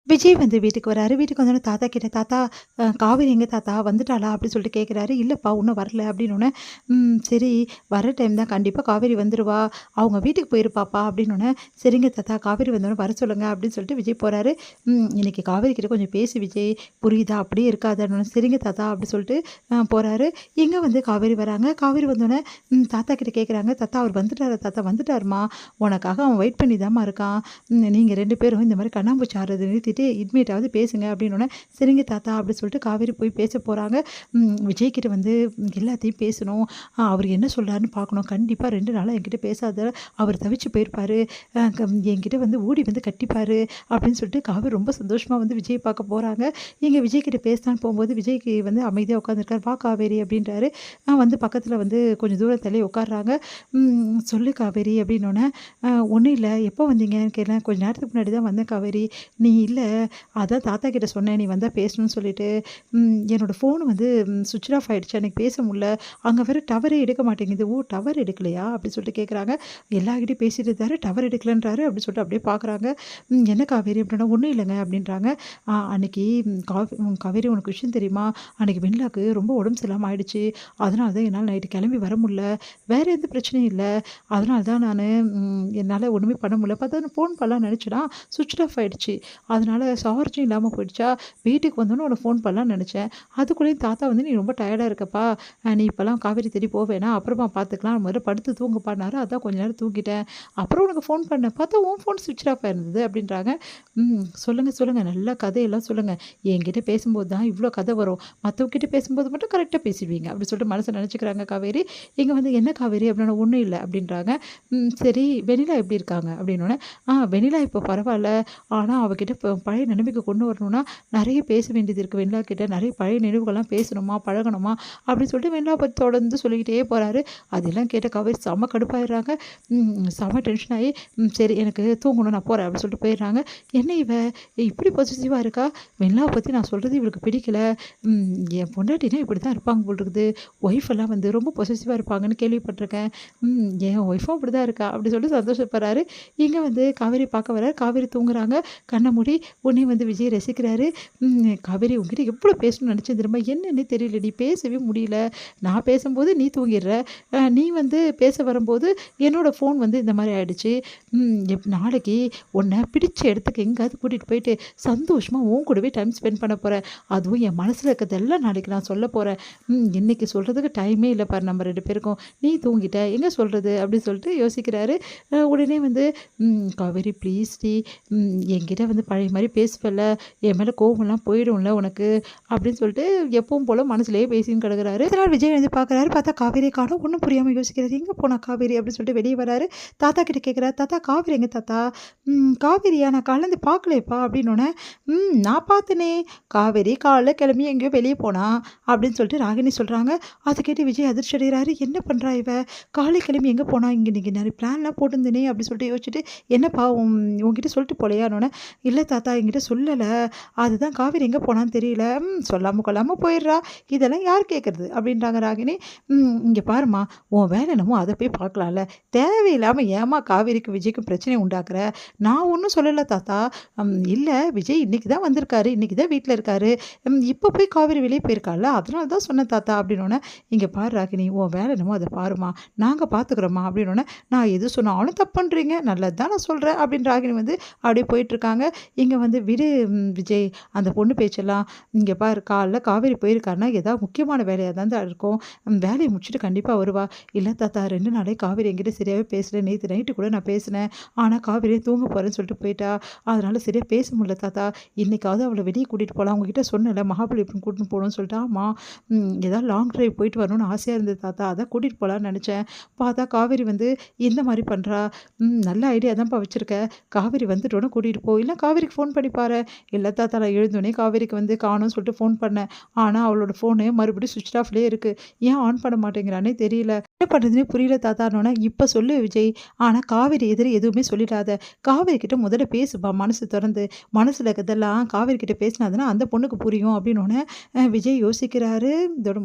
விஜய் வந்து வீட்டுக்கு வராரு. வீட்டுக்கு வந்தோனே தாத்தா கிட்ட, "தாத்தா காவேரி எங்க தாத்தா? வந்துட்டாளா?" அப்படி சொல்லிட்டு கேட்குறாரு. "இல்லப்பா இன்னும் வரல" அப்படின்னோனே, சரி வர டைம் தான் கண்டிப்பா காவேரி வந்துருவா. அவங்க வீட்டுக்கு போயிருப்பாப்பா" அப்படின்னோனே, "சரிங்க தாத்தா காவேரி வந்தோனே வர சொல்லுங்க" அப்படின்னு சொல்லிட்டு விஜய் போறாரு. "இன்னைக்கு காவேரி கிட்ட கொஞ்சம் பேசு விஜய். புரியுதா? அப்படியே இருக்காதன்னோனே, சரிங்க தாத்தா" அப்படி சொல்லிட்டு போறாரு. இங்க வந்து காவேரி வராங்க. காவேரி வந்தோனே, தாத்தா கிட்ட கேட்குறாங்க, "தாத்தா அவர் வந்துட்டாரா தாத்தா?" "வந்துட்டாருமா. உனக்காக அவன் வெயிட் பண்ணி தாம்மா இருக்கான். நீங்க 2 பேரும் இந்த மாரி கண்ணாமூச்சி ஆடுறத நிறுத்திட்டு இனிமேட்டாவது பேசுங்க" அப்படின்னோனே, "சரிங்க தாத்தா" அப்படி சொல்லிட்டு காவேரி போய் பேச போறாங்க. விஜய் கிட்ட வந்து எல்லாத்தையும் பேசணும். அவர் என்ன சொல்றாருன்னு பார்க்கணும். கண்டிப்பா 2 நாளா என்கிட்ட பேசாத அவர் தவிச்சு போயிருப்பாரு. என்கிட்ட வந்து ஓடி வந்து கட்டிப்பாரு அப்படின்னு சொல்லிட்டு காவேரி ரொம்ப சந்தோஷமா வந்து விஜய் பார்க்க போறாங்க. இங்க விஜய் கிட்ட பேசலான்னு போம்போது விஜய்க்கு வந்து அமைதியா உட்காந்துருக்காரு. "வா காவேரி" அப்படின்றாரு. வந்து பக்கத்துல வந்து கொஞ்சம் தூரம் தள்ளி உட்கார்றாங்க. "சொல்லு காவேரி" அப்படின்னோனே, ஒண்ணும் இல்ல. எப்போ வந்தீங்கன்னு கேட்டேன். "கொஞ்ச நேரத்துக்கு முன்னாடி தான் வந்தேன் காவேரி. நீ இல்ல. அதான் தாத்தா கிட்ட சொன்னேன். நீ வந்தா பேசணும்னு சொல்லிட்டு. என்னோட ஃபோன் வந்து ஸ்விட்ச் ஆஃப் ஆயிடுச்சு. அன்னைக்கு பேச முடில. அங்க வேற டவரே எடுக்க மாட்டேங்குது." "ஓ! டவர் எடுக்கலையா?" அப்படி சொல்லிட்டு கேட்குறாங்க. எல்லார்கிட்டயும் பேசிட்டு இருந்தாரு. டவர் எடுக்கலன்றாரு. அப்படி சொல்லிட்டு அப்படியே பார்க்குறாங்க. "என்ன காவேரி?" அப்படின்னா, "ஒண்ணும் இல்லங்க" அப்படின்றாங்க. அன்னைக்கு காவேரி உனக்கு விஷயம் தெரியுமா? அன்னைக்கு வெண்ணிலாக்கு ரொம்ப உடம்பு சரியில்லாம ஆயிடுச்சு. அதனால தான் என்னால நைட்டு கிளம்பி வர முடில. வேற எந்த பிரச்சனையும் இல்ல. அதனால தான் நானு என்னால ஒண்ணுமே பண்ண முடியல. பார்த்தா நான் ஃபோன் பண்ணலாம்னு நெனச்சேனா, ஸ்விட்ச் ஆஃப் ஆயிடுச்சு. அதனால சார்ஜும் இல்லாம போயிடுச்சா, வீட்டுக்கு வந்தோனே உனக்கு ஃபோன் பண்ணலாம்னு நெனச்சேன். அதுக்குள்ளேயும் தாத்தா வந்து "நீ ரொம்ப டயர்டா இருக்கப்பா. நீ இப்பலாம் காவேரி தேடி போ வேணாம். அப்புறமா பார்த்துக்கலாம். முதல்ல படுத்து தூங்குப்பான்னாரு. அதான் கொஞ்ச நேரம் தூங்கிட்டேன். அப்புறம் உனக்கு ஃபோன் பண்ணேன். பார்த்தா உன் ஃபோன் ஸ்விட்ச் ஆஃப் ஆயிருந்தது" அப்படின்றாங்க. சொல்லுங்க, சொல்லுங்க. நல்லா கதையெல்லாம் சொல்லுங்க. என்கிட்ட பேசும்போது தான் இவ்ளோ கதை வரும். மத்தவங்க கிட்ட பேசும்போது மட்டும் கரெக்ட்டா பேசிருவீங்க." அப்படி சொல்லிட்டு மனசுல நெனச்சுக்கிறாங்க காவேரி. இங்க வந்து "என்ன காவேரி?" அப்படின்னா, "ஒண்ணும் இல்ல" அப்படின்றாங்க. சரி வெண்ணிலா எப்படி இருக்காங்க?" அப்படின்னோனே, வெண்ணிலா இப்போ பரவால்ல. ஆனா அவகிட்ட பழைய நிலைமைக்கு கொண்டு வரணும்னா, நெறைய பேச வேண்டியது இருக்கு வெண்ணிலா கிட்ட. நெறைய பழைய நினைவுகள்லாம் பேசணுமா, பழகணுமா" அப்படின்னு சொல்லிட்டு வெண்ணிலா பத்தி தொடர்ந்து சொல்லிக்கிட்டே போறாரு. அதெல்லாம் கேட்ட காவேரி செம்ம கடுப்பாயிடுறாங்க. செம்ம டென்ஷன் ஆயி, சரி எனக்கு தூங்கணும் நான் போறேன்" அப்படின்னு சொல்லிட்டு போயிடுறாங்க. "என்ன இவ இப்படி பொசசிவா இருக்கா? வெண்ணிலாவ பத்தி நான் சொல்றது இவளுக்கு பிடிக்கல. என் பொண்டாட்டினா இப்படி தான் இருப்பாங்க போல இருக்குது. ஒய்ஃப் எல்லாம் வந்து ரொம்ப பொசசிவா இருப்பாங்கன்னு கேள்விப்பட்டுருக்கேன். என் ஒய்ஃபும் அப்படிதான் இருக்கா" அப்படி சொல்லிட்டு சந்தோஷப்படுறாரு. இங்க வந்து காவேரி பார்க்க வராரு. காவேரி தூங்குறாங்க. கண்ண மூடி உடனே வந்து விஜய் ரசிக்கிறாரு. "காவேரி உன்கிட்ட எவ்வளோ பேசணும்னு நெனச்சேன் தெரியுமா? என்னன்னே தெரியலடி. பேசவே முடியல. நான் பேசும்போது நீ தூங்கிர்ற. நீ வந்து பேச வரும்போது என்னோட ஃபோன் வந்து இந்த மாரி ஆயிடுச்சு. நாளைக்கு உன்ன பிடிச்ச இடத்துக்கு எங்கேயாவது கூட்டிட்டு போயிட்டு சந்தோஷமா உன் கூடவே டைம் ஸ்பெண்ட் பண்ண போறேன். அதுவும் என் மனசுல இருக்கிறதெல்லாம் நாளைக்கு நான் சொல்லப் போறேன். இன்னைக்கு சொல்றதுக்கு டைமே இல்ல பாரு நம்ம 2 பேருக்கும். நீ தூங்கிட்ட. எங்க சொல்றது?" அப்படின்னு சொல்லிட்டு யோசிக்கிறாரு. உடனே வந்து, "காவேரி ப்ளீஸ் டி. என்கிட்ட வந்து பழைய மாரி பேசுவல்ல. என் மேல கோவம்லாம் போயிடும்ல உனக்கு" அப்படின்னு சொல்லிட்டு எப்பவும் போல மனசுலயே பேசின்னு கிடக்குறாரு. அடுத்த நாள் விஜய் வந்து பார்க்குறாரு. பார்த்தா காவேரியை காணோம். ஒண்ணும் புரியாம யோசிக்கிறாரு. எங்க போனா காவேரி அப்படின்னு சொல்லிட்டு வெளிய வராரு. தாத்தா கிட்ட கேட்குறாரு. "தாத்தா காவேரி எங்க தாத்தா?" காவேரியா? நான் காலைலருந்து பார்க்கலையேப்பா" அப்படின்னோனே, நான் பார்த்தேனே. காவேரி காலைல கிளம்பி எங்கேயோ வெளிய போனா" அப்படின்னு சொல்லிட்டு ராகினி சொல்றாங்க. அத கேட்டு விஜய் அதிர்ச்சி அடைகிறாரு. என்ன பண்றா இவ? காலை கிளம்பி எங்க போனா? இங்க இன்னைக்கு நிறைய பிளான்லாம் போட்டிருந்தேனே அப்படி சொல்லிட்டு யோசிச்சுட்டு, "என்னப்பா உன்கிட்ட சொல்லிட்டு போலையான்னோனே?" "இல்ல தாத்தா என்கிட்ட சொல்லல. அதுதான் காவேரி எங்க போனான்னு தெரியல. சொல்லாம கொள்ளாம போயிடுறா. இதெல்லாம் யார் கேட்கறது?" அப்படின்றாங்க ராகினி. இங்க பாரும்மா, உன் வேலை என்னமோ அத போய் பார்க்கலாம்ல. தேவையில்லாம ஏம்மா காவேரிக்கும் விஜய்க்கும் பிரச்சனைய உண்டாக்குற? நான் ஒண்ணும் சொல்லல தாத்தா. இல்ல விஜய் இன்னைக்கு தான் வந்திருக்காரு. இன்னைக்கு தான் வீட்ல இருக்காரு. இப்ப போய் காவேரி வெளிய போயிருக்கால்ல. அதனால தான் சொன்னேன் தாத்தா அப்படின்னோனே, "இங்க பாரு ராகினி, உன் வேலை என்னமோ அத பாரும்மா. நாங்க பார்த்துக்குறோம்மா" அப்படின்னோனே, "நான் எது சொன்னாலும் தப்பு பண்றீங்க. நல்லது தான் நான் சொல்றேன்" அப்படின்னு ராகினி வந்து அப்படியே போயிட்டுருக்காங்க. இங்க வந்து விடு விஜய் அந்த பொண்ணு பேச்செல்லாம். இங்க பாரு காலைல காவேரி போயிருக்கான்னா, ஏதாவது முக்கியமான வேலையா தான் இருக்கும். வேலைய முடிச்சுட்டு கண்டிப்பா வருவா. "இல்ல தாத்தா 2 நாளாவே காவேரி என்கிட்ட சரியாவே பேசல. நேத்து நைட்டு கூட நான் பேசினேன். ஆனா காவேரி தூங்க போறேன்னு சொல்லிட்டு போயிட்டா. அதனால சரியா பேச முடியல தாத்தா. இன்னைக்காவது அவள வெளிய கூட்டிட்டு போலாம். உங்ககிட்ட சொன்னேன்ல மகாபலிபுரம் கூட்டின்னு போணும்னு சொல்லிட்டு." "ஆமா. ஏதாவது லாங் டிரைவ் போயிட்டு வரணும்னு ஆசையா இருந்தது தாத்தா. அதான் கூட்டிட்டு போலான்னு நெனச்சேன். பார்த்தா காவேரி வந்து இந்த மாரி பண்றா. நல்ல ஐடியா தான்ப்பா வச்சிருக்க. காவேரி வந்துட்டோனே கூட்டிட்டு போ. இல்ல காவேரிக்கு ஃபோன் பண்ணி பாரேன்." "இல்ல தாத்தா நான் எழுந்தோனே காவேரிக்கு வந்து காணோம்னு சொல்லிட்டு ஃபோன் பண்ணேன். ஆனா அவளோட ஃபோனு மறுபடியும் ஸ்விட்ச் ஆஃப்லயே இருக்கு. ஏன் ஆன் பண்ண மாட்டேங்கிறான்னே தெரியல. என்ன பண்றதுன்னே புரியல தாத்தான்னோனே." "இப்ப சொல்லு விஜய். ஆனா காவேரி எதிர எதுவுமே சொல்லிடாத. காவேரி கிட்ட முதல்ல பேசுப்பா மனசு தொறந்து. மனசுல இருக்கிறதெல்லாம் காவேரி கிட்ட பேசினா தானே அந்த பொண்ணுக்கு புரியும்." அப்படின்னோனே விஜய் யோசிக்கிறாரு. இதோட